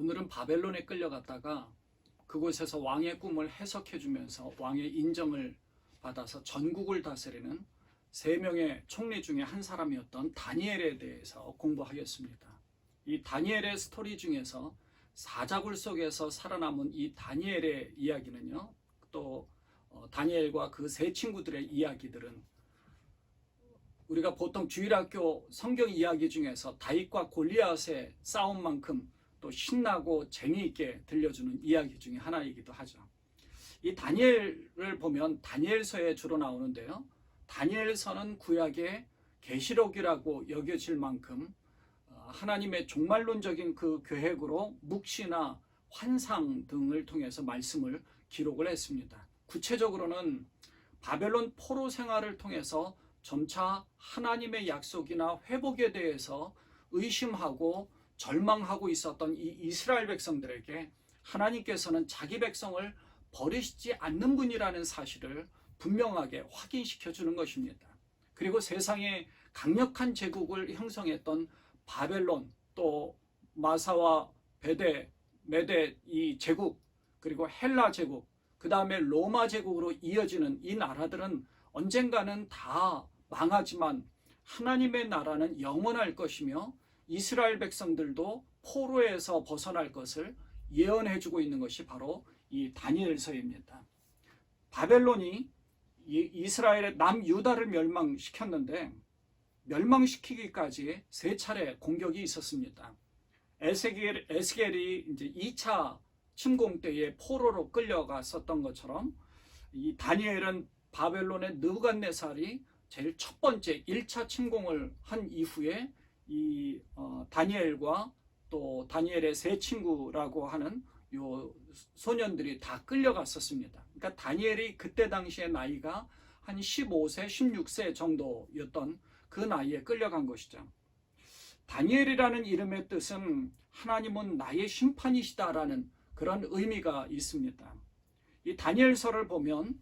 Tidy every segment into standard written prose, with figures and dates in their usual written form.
오늘은 바벨론에 끌려갔다가 그곳에서 왕의 꿈을 해석해 주면서 왕의 인정을 받아서 전국을 다스리는 3명의 총리 중에 한 사람이었던 다니엘에 대해서 공부하겠습니다. 이 다니엘의 스토리 중에서 사자굴 속에서 살아남은 이 다니엘의 이야기는요, 또 다니엘과 그 세 친구들의 이야기들은 우리가 보통 주일학교 성경 이야기 중에서 다윗과 골리앗의 싸움만큼 또 신나고 재미있게 들려주는 이야기 중에 하나이기도 하죠. 이 다니엘을 보면 다니엘서에 주로 나오는데요, 다니엘서는 구약의 계시록이라고 여겨질 만큼 하나님의 종말론적인 그 계획으로 묵시나 환상 등을 통해서 말씀을 기록을 했습니다. 구체적으로는 바벨론 포로 생활을 통해서 점차 하나님의 약속이나 회복에 대해서 의심하고 절망하고 있었던 이 이스라엘 백성들에게 하나님께서는 자기 백성을 버리시지 않는 분이라는 사실을 분명하게 확인시켜 주는 것입니다. 그리고 세상에 강력한 제국을 형성했던 바벨론, 또 마사와 베데, 메데 이 제국, 그리고 헬라 제국, 그 다음에 로마 제국으로 이어지는 이 나라들은 언젠가는 다 망하지만 하나님의 나라는 영원할 것이며 이스라엘 백성들도 포로에서 벗어날 것을 예언해 주고 있는 것이 바로 이 다니엘서입니다. 바벨론이 이스라엘의 남유다를 멸망시켰는데 멸망시키기까지 3차례 공격이 있었습니다. 에스겔이 이제 2차 침공 때에 포로로 끌려갔었던 것처럼 이 다니엘은 바벨론의 느부갓네살이 제일 첫 번째 1차 침공을 한 이후에 이 다니엘과 또 다니엘의 세 친구라고 하는 요 소년들이 다 끌려갔었습니다. 그러니까 다니엘이 그때 당시의 나이가 한 15세, 16세 정도였던 그 나이에 끌려간 것이죠. 다니엘이라는 이름의 뜻은 하나님은 나의 심판이시다라는 그런 의미가 있습니다. 이 다니엘서를 보면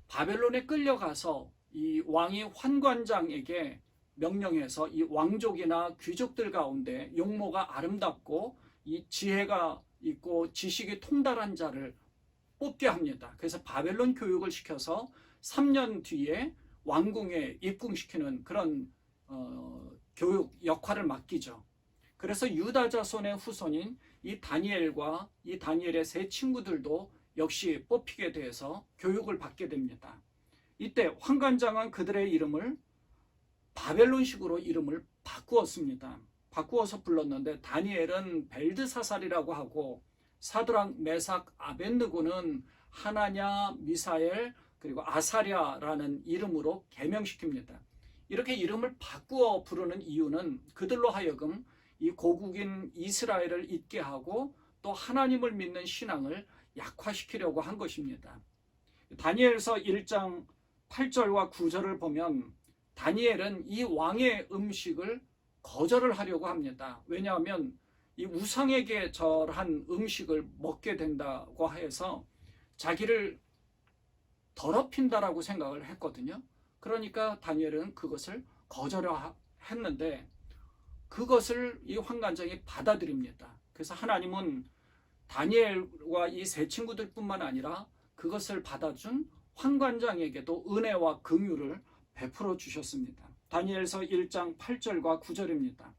바벨론에 끌려가서 이 왕이 환관장에게 명령해서 이 왕족이나 귀족들 가운데 용모가 아름답고 이 지혜가 있고 지식이 통달한 자를 뽑게 합니다. 그래서 바벨론 교육을 시켜서 3년 뒤에 왕궁에 입궁시키는 그런 교육 역할을 맡기죠. 그래서 유다 자손의 후손인 이 다니엘과 이 다니엘의 세 친구들도 역시 뽑히게 돼서 교육을 받게 됩니다. 이때 환관장은 그들의 이름을 바벨론식으로 이름을 바꾸었습니다. 바꾸어서 불렀는데 다니엘은 벨드사살이라고 하고 사드락, 메삭, 아벳느고는 하나냐, 미사엘, 그리고 아사랴라는 이름으로 개명시킵니다. 이렇게 이름을 바꾸어 부르는 이유는 그들로 하여금 이 고국인 이스라엘을 잊게 하고 또 하나님을 믿는 신앙을 약화시키려고 한 것입니다. 다니엘서 1장 8절과 9절을 보면 다니엘은 이 왕의 음식을 거절을 하려고 합니다. 왜냐하면 이 우상에게 절한 음식을 먹게 된다고 해서 자기를 더럽힌다라고 생각을 했거든요. 그러니까 다니엘은 그것을 거절했는데 그것을 이 환관장이 받아들입니다. 그래서 하나님은 다니엘과 이 세 친구들 뿐만 아니라 그것을 받아준 환관장에게도 은혜와 긍휼을 베풀어 주셨습니다. 다니엘서 1장 8절과 9절입니다.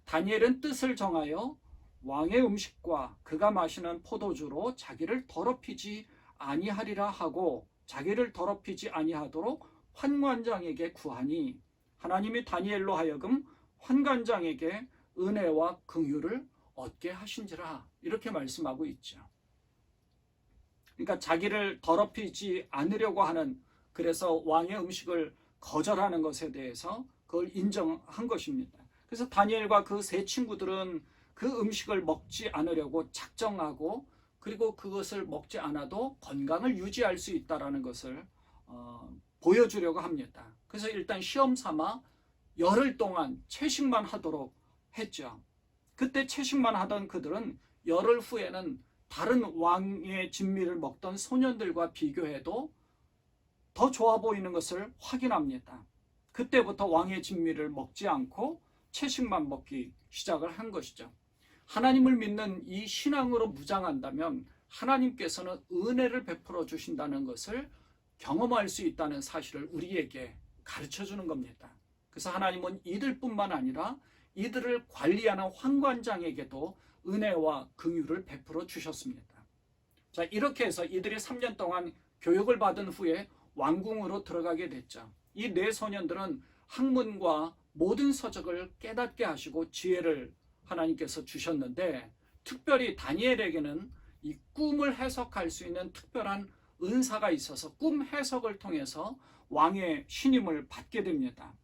다니엘은 뜻을 정하여 왕의 음식과 그가 마시는 포도주로 자기를 더럽히지 아니하리라 하고 자기를 더럽히지 아니하도록 환관장에게 구하니 하나님이 다니엘로 하여금 환관장에게 은혜와 긍휼을 얻게 하신지라, 이렇게 말씀하고 있죠. 그러니까 자기를 더럽히지 않으려고 하는, 그래서 왕의 음식을 거절하는 것에 대해서 그걸 인정한 것입니다. 그래서 다니엘과 그 세 친구들은 그 음식을 먹지 않으려고 작정하고 그리고 그것을 먹지 않아도 건강을 유지할 수 있다는 것을 보여주려고 합니다. 그래서 일단 시험 삼아 열흘 동안 채식만 하도록 했죠. 그때 채식만 하던 그들은 열흘 후에는 다른 왕의 진미를 먹던 소년들과 비교해도 더 좋아 보이는 것을 확인합니다. 그때부터 왕의 진미를 먹지 않고 채식만 먹기 시작을 한 것이죠. 하나님을 믿는 이 신앙으로 무장한다면 하나님께서는 은혜를 베풀어 주신다는 것을 경험할 수 있다는 사실을 우리에게 가르쳐 주는 겁니다. 그래서 하나님은 이들뿐만 아니라 이들을 관리하는 환관장에게도 은혜와 긍휼을 베풀어 주셨습니다. 자, 이렇게 해서 이들이 3년 동안 교육을 받은 후에 왕궁으로 들어가게 됐죠. 이 네 소년들은 학문과 모든 서적을 깨닫게 하시고 지혜를 하나님께서 주셨는데, 특별히 다니엘에게는 이 꿈을 해석할 수 있는 특별한 은사가 있어서 꿈 해석을 통해서 왕의 신임을 받게 됩니다.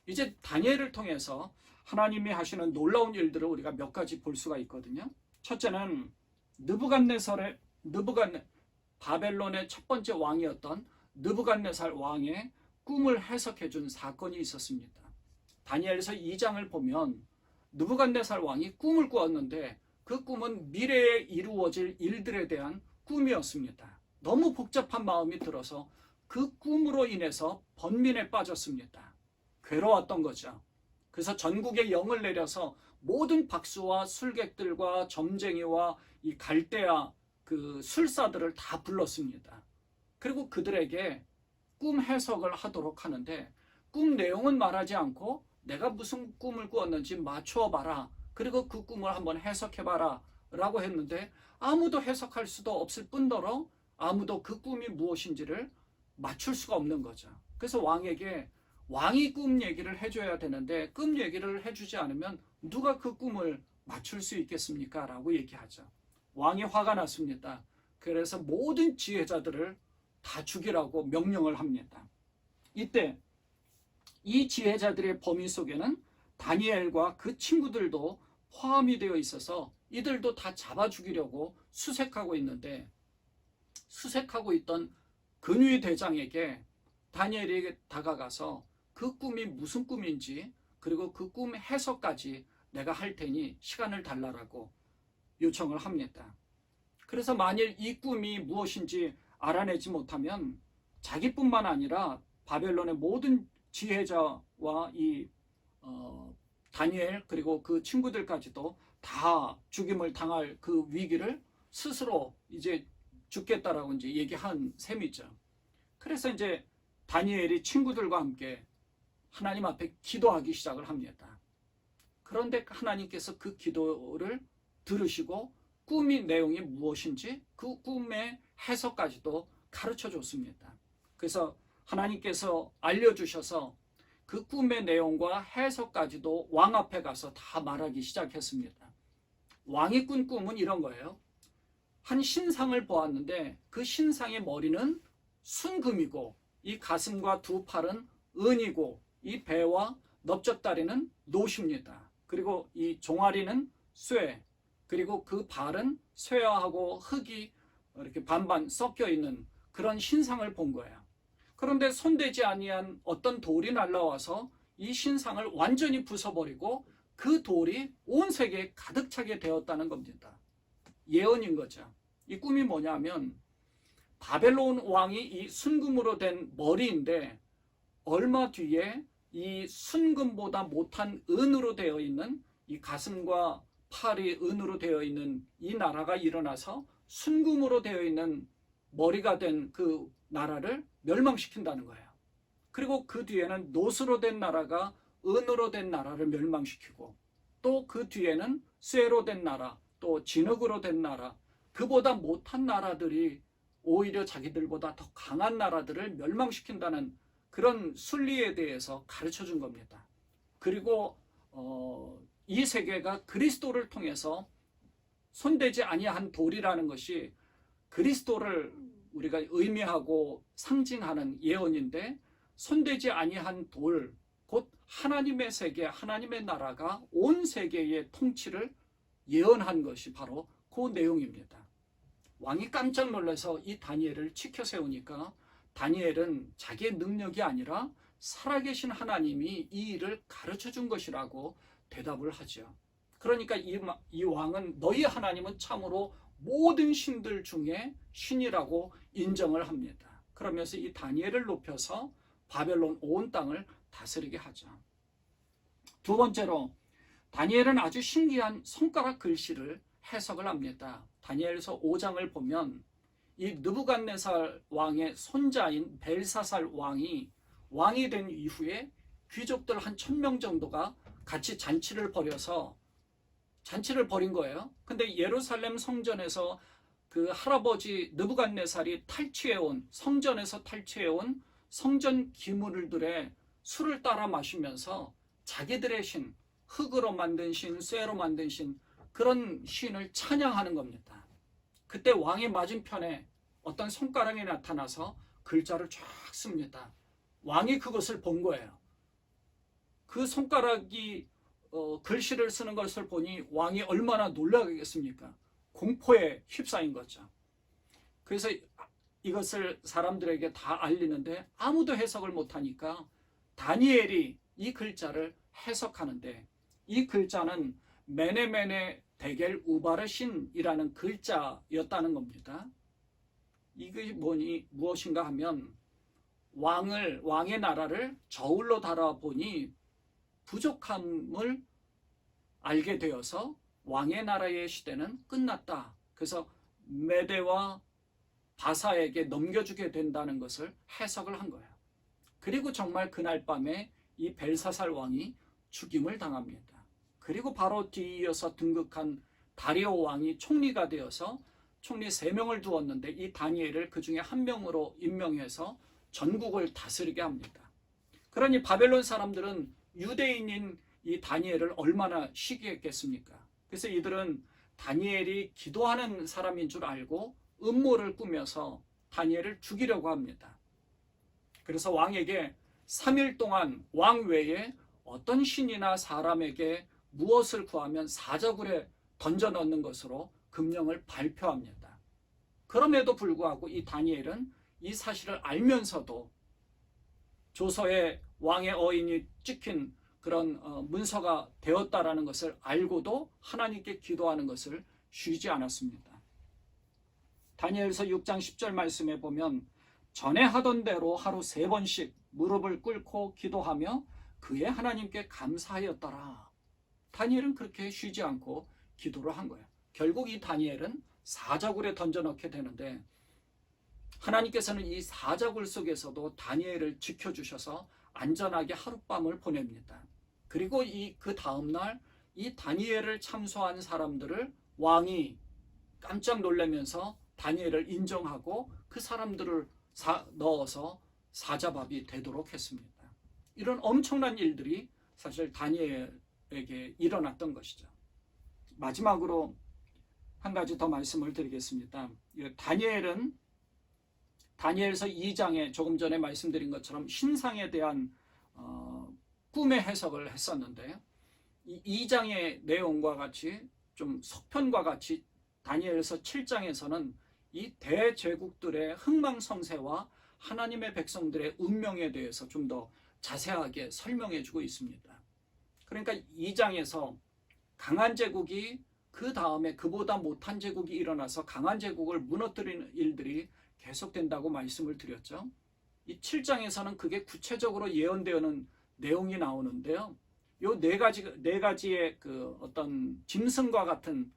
이제 다니엘을 통해서 하나님이 하시는 놀라운 일들을 우리가 몇 가지 볼 수가 있거든요. 첫째는 바벨론의 첫 번째 왕이었던 느부갓네살 왕의 꿈을 해석해 준 사건이 있었습니다. 다니엘서 2장을 보면 느부갓네살 왕이 꿈을 꾸었는데 그 꿈은 미래에 이루어질 일들에 대한 꿈이었습니다. 너무 복잡한 마음이 들어서 그 꿈으로 인해서 번민에 빠졌습니다. 괴로웠던 거죠. 그래서 전국에 영을 내려서 모든 박수와 술객들과 점쟁이와 이 갈대아 그 술사들을 다 불렀습니다. 그리고 그들에게 꿈 해석을 하도록 하는데, 꿈 내용은 말하지 않고 내가 무슨 꿈을 꾸었는지 맞추어 봐라, 그리고 그 꿈을 한번 해석해 봐라 라고 했는데, 아무도 해석할 수도 없을 뿐더러 아무도 그 꿈이 무엇인지를 맞출 수가 없는 거죠. 그래서 왕에게 왕이 꿈 얘기를 해줘야 되는데 꿈 얘기를 해주지 않으면 누가 그 꿈을 맞출 수 있겠습니까? 라고 얘기하죠. 왕이 화가 났습니다. 그래서 모든 지혜자들을 다 죽이라고 명령을 합니다. 이때 이 지혜자들의 범위 속에는 다니엘과 그 친구들도 포함이 되어 있어서 이들도 다 잡아 죽이려고 수색하고 있는데, 수색하고 있던 근위 대장에게 다니엘이 다가가서 그 꿈이 무슨 꿈인지, 그리고 그 꿈 해석까지 내가 할 테니 시간을 달라고 요청을 합니다. 그래서 만일 이 꿈이 무엇인지 알아내지 못하면 자기뿐만 아니라 바벨론의 모든 지혜자와 이 다니엘 그리고 그 친구들까지도 다 죽임을 당할 그 위기를 스스로 이제 죽겠다라고 이제 얘기한 셈이죠. 그래서 이제 다니엘이 친구들과 함께 하나님 앞에 기도하기 시작을 합니다. 그런데 하나님께서 그 기도를 들으시고 꿈의 내용이 무엇인지 그 꿈의 해석까지도 가르쳐 줬습니다. 그래서 하나님께서 알려주셔서 그 꿈의 내용과 해석까지도 왕 앞에 가서 다 말하기 시작했습니다. 왕이 꾼 꿈은 이런 거예요. 한 신상을 보았는데 그 신상의 머리는 순금이고 이 가슴과 두 팔은 은이고 이 배와 넓적다리는 노십니다. 그리고 이 종아리는 쇠, 그리고 그 발은 쇠하고 흙이 이렇게 반반 섞여 있는 그런 신상을 본 거예요. 그런데 손대지 아니한 어떤 돌이 날라와서 이 신상을 완전히 부숴버리고 그 돌이 온 세계에 가득 차게 되었다는 겁니다. 예언인 거죠. 이 꿈이 뭐냐면 바벨론 왕이 이 순금으로 된 머리인데 얼마 뒤에 이 순금보다 못한 은으로 되어 있는 이 가슴과 팔이 은으로 되어 있는 이 나라가 일어나서 순금으로 되어 있는 머리가 된 그 나라를 멸망시킨다는 거예요. 그리고 그 뒤에는 노스로 된 나라가 은으로 된 나라를 멸망시키고, 또 그 뒤에는 쇠로 된 나라, 또 진흙으로 된 나라, 그보다 못한 나라들이 오히려 자기들보다 더 강한 나라들을 멸망시킨다는 그런 순리에 대해서 가르쳐 준 겁니다. 그리고 이 세계가 그리스도를 통해서 손대지 아니한 돌이라는 것이 그리스도를 우리가 의미하고 상징하는 예언인데, 손대지 아니한 돌, 곧 하나님의 세계, 하나님의 나라가 온 세계의 통치를 예언한 것이 바로 그 내용입니다. 왕이 깜짝 놀라서 이 다니엘을 치켜 세우니까 다니엘은 자기의 능력이 아니라 살아계신 하나님이 이 일을 가르쳐 준 것이라고 대답을 하죠. 그러니까 이 왕은 너희 하나님은 참으로 모든 신들 중에 신이라고 인정을 합니다. 그러면서 이 다니엘을 높여서 바벨론 온 땅을 다스리게 하죠. 두 번째로 다니엘은 아주 신기한 손가락 글씨를 해석을 합니다. 다니엘서 5장을 보면 이 느부갓네살 왕의 손자인 벨사살 왕이 된 이후에 귀족들 한 1000명 정도가 같이 잔치를 벌인 거예요. 근데 예루살렘 성전에서 그 할아버지 느부갓네살이 성전에서 탈취해온 성전 기물들의 술을 따라 마시면서 자기들의 신, 흙으로 만든 신, 쇠로 만든 신, 그런 신을 찬양하는 겁니다. 그때 왕의 맞은편에 어떤 손가락이 나타나서 글자를 쫙 씁니다. 왕이 그것을 본 거예요. 그 손가락이 글씨를 쓰는 것을 보니 왕이 얼마나 놀라겠습니까? 공포에 휩싸인 거죠. 그래서 이것을 사람들에게 다 알리는데 아무도 해석을 못하니까 다니엘이 이 글자를 해석하는데, 이 글자는 메네메네 데겔 우바르신이라는 글자였다는 겁니다. 이게 무엇인가 하면 왕의 나라를 저울로 달아보니 부족함을 알게 되어서 왕의 나라의 시대는 끝났다. 그래서 메대와 바사에게 넘겨주게 된다는 것을 해석을 한 거예요. 그리고 정말 그날 밤에 이 벨사살 왕이 죽임을 당합니다. 그리고 바로 뒤이어서 등극한 다리오 왕이 총리가 되어서 총리 3명을 두었는데 이 다니엘을 그 중에 1명으로 임명해서 전국을 다스리게 합니다. 그러니 바벨론 사람들은 유대인인 이 다니엘을 얼마나 시기했겠습니까? 그래서 이들은 다니엘이 기도하는 사람인 줄 알고 음모를 꾸며서 다니엘을 죽이려고 합니다. 그래서 왕에게 3일 동안 왕 외에 어떤 신이나 사람에게 무엇을 구하면 사자굴에 던져 넣는 것으로 금령을 발표합니다. 그럼에도 불구하고 이 다니엘은 이 사실을 알면서도 조서에 왕의 어인이 찍힌 그런 문서가 되었다라는 것을 알고도 하나님께 기도하는 것을 쉬지 않았습니다. 다니엘서 6장 10절 말씀에 보면 전에 하던 대로 하루 3번씩 무릎을 꿇고 기도하며 그의 하나님께 감사하였더라. 다니엘은 그렇게 쉬지 않고 기도를 한 거예요. 결국 이 다니엘은 사자굴에 던져넣게 되는데 하나님께서는 이 사자굴 속에서도 다니엘을 지켜주셔서 안전하게 하룻밤을 보냅니다. 그리고 그 다음날 이 다니엘을 참소한 사람들을 왕이 깜짝 놀라면서 다니엘을 인정하고 그 사람들을 넣어서 사자밥이 되도록 했습니다. 이런 엄청난 일들이 사실 다니엘에게 일어났던 것이죠. 마지막으로 한 가지 더 말씀을 드리겠습니다. 다니엘은 다니엘서 2장에 조금 전에 말씀드린 것처럼 신상에 대한 꿈의 해석을 했었는데 이 2장의 내용과 같이 좀 속편과 같이 다니엘서 7장에서는 이 대제국들의 흥망성쇠와 하나님의 백성들의 운명에 대해서 좀 더 자세하게 설명해 주고 있습니다. 그러니까 2장에서 강한 제국이 그 다음에 그보다 못한 제국이 일어나서 강한 제국을 무너뜨리는 일들이 계속된다고 말씀을 드렸죠. 이 7장에서는 그게 구체적으로 예언되는 내용이 나오는데요. 요 네 가지의 그 어떤 짐승과 같은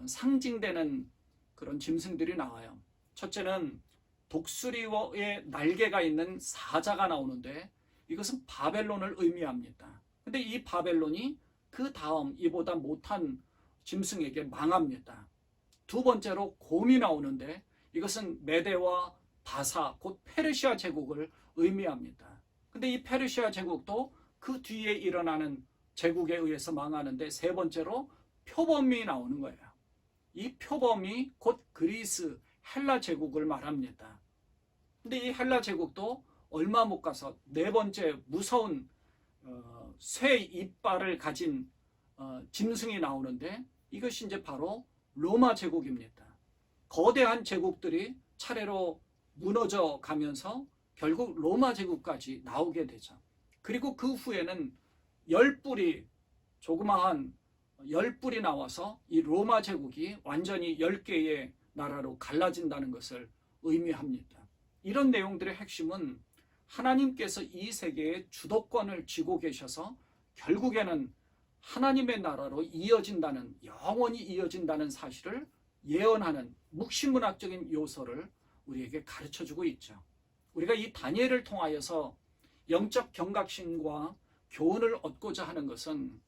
상징되는 그런 짐승들이 나와요. 첫째는 독수리의 날개가 있는 사자가 나오는데 이것은 바벨론을 의미합니다. 근데 이 바벨론이 그 다음 이보다 못한 짐승에게 망합니다. 두 번째로 곰이 나오는데 이것은 메대와 바사 곧 페르시아 제국을 의미합니다. 근데 이 페르시아 제국도 그 뒤에 일어나는 제국에 의해서 망하는데 세 번째로 표범이 나오는 거예요. 이 표범이 곧 그리스 헬라 제국을 말합니다. 근데 이 헬라 제국도 얼마 못 가서 네 번째 무서운 쇠 이빨을 가진 짐승이 나오는데 이것이 이제 바로 로마 제국입니다. 거대한 제국들이 차례로 무너져 가면서 결국 로마 제국까지 나오게 되죠. 그리고 그 후에는 조그마한 10뿔이 나와서 이 로마 제국이 완전히 10개의 나라로 갈라진다는 것을 의미합니다. 이런 내용들의 핵심은 하나님께서 이 세계의 주도권을 쥐고 계셔서 결국에는 하나님의 나라로 이어진다는, 영원히 이어진다는 사실을 예언하는 묵시문학적인 요소를 우리에게 가르쳐주고 있죠. 우리가 이 다니엘을 통하여서 영적 경각심과 교훈을 얻고자 하는 것은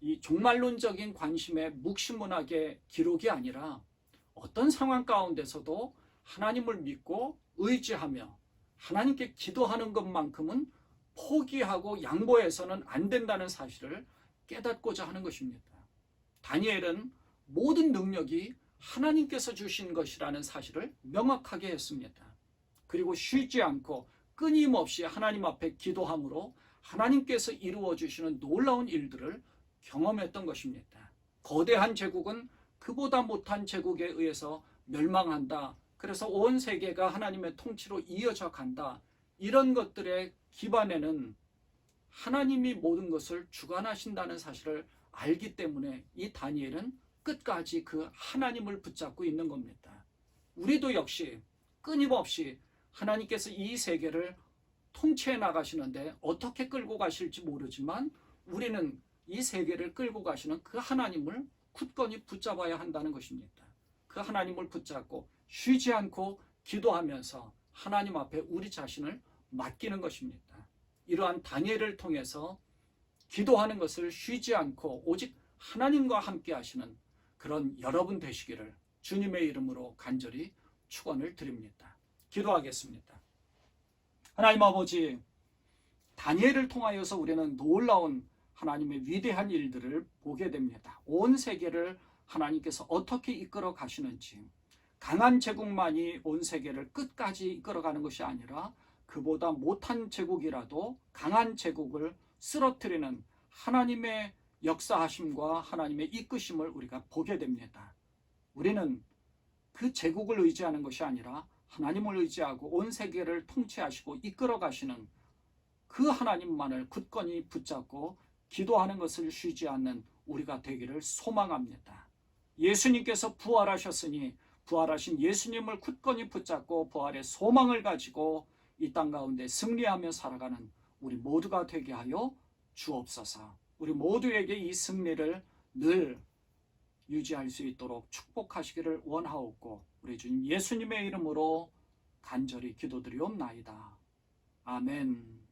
이 종말론적인 관심의 묵시문학의 기록이 아니라 어떤 상황 가운데서도 하나님을 믿고 의지하며 하나님께 기도하는 것만큼은 포기하고 양보해서는 안 된다는 사실을 깨닫고자 하는 것입니다. 다니엘은 모든 능력이 하나님께서 주신 것이라는 사실을 명확하게 했습니다. 그리고 쉬지 않고 끊임없이 하나님 앞에 기도함으로 하나님께서 이루어 주시는 놀라운 일들을 경험했던 것입니다. 거대한 제국은 그보다 못한 제국에 의해서 멸망한다. 그래서 온 세계가 하나님의 통치로 이어져 간다. 이런 것들의 기반에는 하나님이 모든 것을 주관하신다는 사실을 알기 때문에 이 다니엘은 끝까지 그 하나님을 붙잡고 있는 겁니다. 우리도 역시 끊임없이 하나님께서 이 세계를 통치해 나가시는데 어떻게 끌고 가실지 모르지만 우리는 이 세계를 끌고 가시는 그 하나님을 굳건히 붙잡아야 한다는 것입니다. 그 하나님을 붙잡고 쉬지 않고 기도하면서 하나님 앞에 우리 자신을 맡기는 것입니다. 이러한 다니엘을 통해서 기도하는 것을 쉬지 않고 오직 하나님과 함께 하시는 그런 여러분 되시기를 주님의 이름으로 간절히 축원을 드립니다. 기도하겠습니다. 하나님 아버지, 다니엘을 통하여서 우리는 놀라운 하나님의 위대한 일들을 보게 됩니다. 온 세계를 하나님께서 어떻게 이끌어 가시는지, 강한 제국만이 온 세계를 끝까지 이끌어가는 것이 아니라 그보다 못한 제국이라도 강한 제국을 쓰러뜨리는 하나님의 역사하심과 하나님의 이끄심을 우리가 보게 됩니다. 우리는 그 제국을 의지하는 것이 아니라 하나님을 의지하고 온 세계를 통치하시고 이끌어 가시는 그 하나님만을 굳건히 붙잡고 기도하는 것을 쉬지 않는 우리가 되기를 소망합니다. 예수님께서 부활하셨으니 부활하신 예수님을 굳건히 붙잡고 부활의 소망을 가지고 이 땅 가운데 승리하며 살아가는 우리 모두가 되게 하여 주옵소서. 우리 모두에게 이 승리를 늘 유지할 수 있도록 축복하시기를 원하옵고 우리 주님 예수님의 이름으로 간절히 기도드리옵나이다. 아멘.